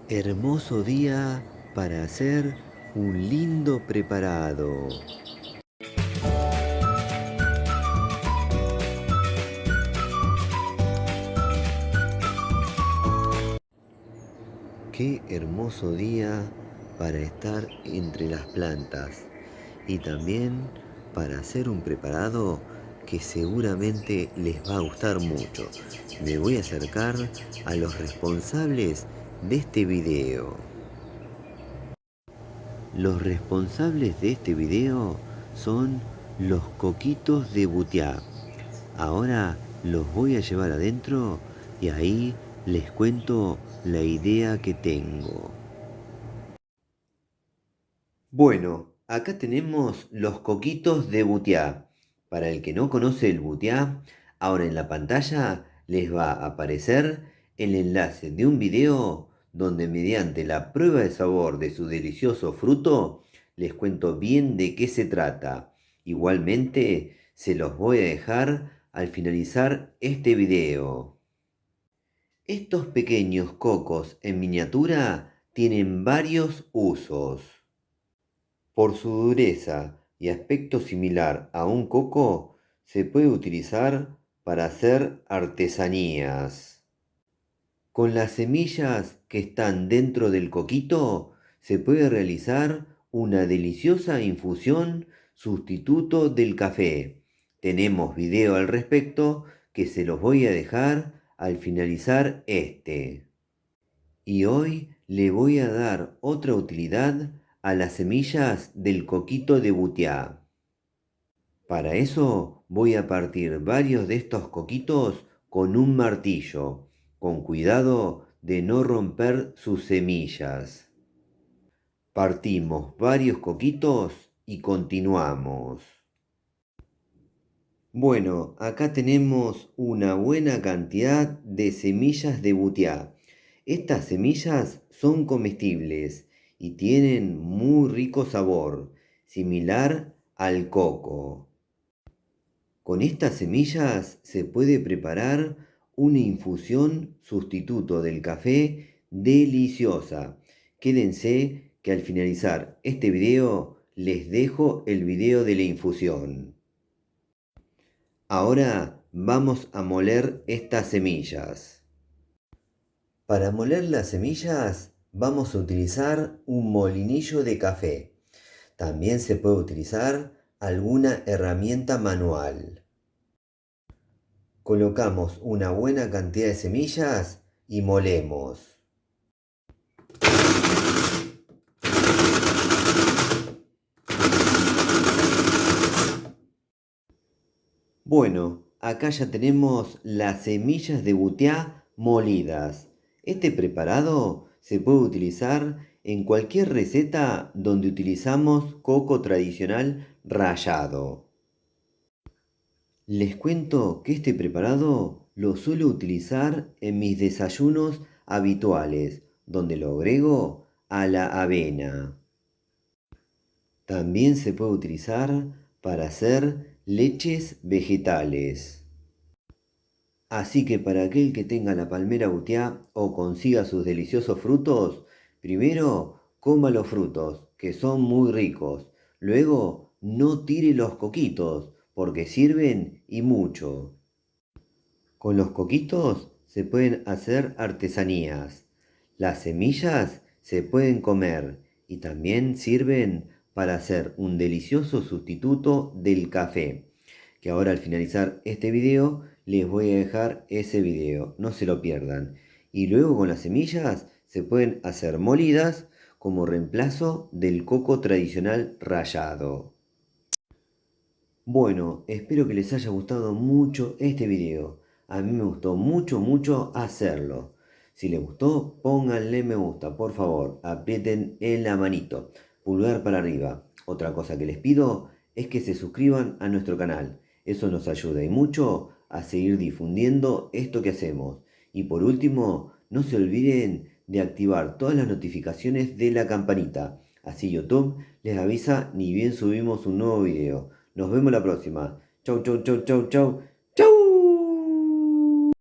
Hermoso día para hacer un lindo preparado. Qué hermoso día para estar entre las plantas y también para hacer un preparado que seguramente les va a gustar mucho. Me voy a acercar a los responsables de este video. Los responsables de este video son los coquitos de Butiá. Ahora los voy a llevar adentro y ahí les cuento la idea que tengo. Bueno, acá tenemos los coquitos de Butiá. Para el que no conoce el Butiá, ahora en la pantalla les va a aparecer el enlace de un video donde mediante la prueba de sabor de su delicioso fruto les cuento bien de qué se trata. Igualmente se los voy a dejar al finalizar este video. Estos pequeños cocos en miniatura tienen varios usos. Por su dureza y aspecto similar a un coco, se puede utilizar para hacer artesanías. Con las semillas que están dentro del coquito, se puede realizar una deliciosa infusión sustituto del café. Tenemos video al respecto que se los voy a dejar al finalizar este. Y hoy le voy a dar otra utilidad a las semillas del coquito de Butiá. Para eso voy a partir varios de estos coquitos con un martillo, con cuidado de no romper sus semillas. Partimos varios coquitos y continuamos. Bueno, acá tenemos una buena cantidad de semillas de Butiá. Estas semillas son comestibles y tienen muy rico sabor, similar al coco. Con estas semillas se puede preparar una infusión sustituto del café deliciosa. Quédense que al finalizar este video les dejo el video de la infusión. Ahora vamos a moler estas semillas. Para moler las semillas vamos a utilizar un molinillo de café. También se puede utilizar alguna herramienta manual. Colocamos una buena cantidad de semillas y molemos. Bueno, acá ya tenemos las semillas de Butiá molidas. Este preparado se puede utilizar en cualquier receta donde utilizamos coco tradicional rallado. Les cuento que este preparado lo suelo utilizar en mis desayunos habituales, donde lo agrego a la avena. También se puede utilizar para hacer leches vegetales. Así que para aquel que tenga la palmera Butiá o consiga sus deliciosos frutos, primero coma los frutos, que son muy ricos. Luego no tire los coquitos, porque sirven y mucho. Con los coquitos se pueden hacer artesanías. Las semillas se pueden comer y también sirven para hacer un delicioso sustituto del café. Que ahora al finalizar este video les voy a dejar ese video, no se lo pierdan. Y luego con las semillas se pueden hacer molidas como reemplazo del coco tradicional rallado. Bueno, espero que les haya gustado mucho este video. A mí me gustó mucho hacerlo. Si les gustó, pónganle me gusta, por favor. Aprieten en la manito, pulgar para arriba. Otra cosa que les pido es que se suscriban a nuestro canal. Eso nos ayuda y mucho a seguir difundiendo esto que hacemos. Y por último, no se olviden de activar todas las notificaciones de la campanita. Así YouTube les avisa ni bien subimos un nuevo video. Nos vemos la próxima. Chau.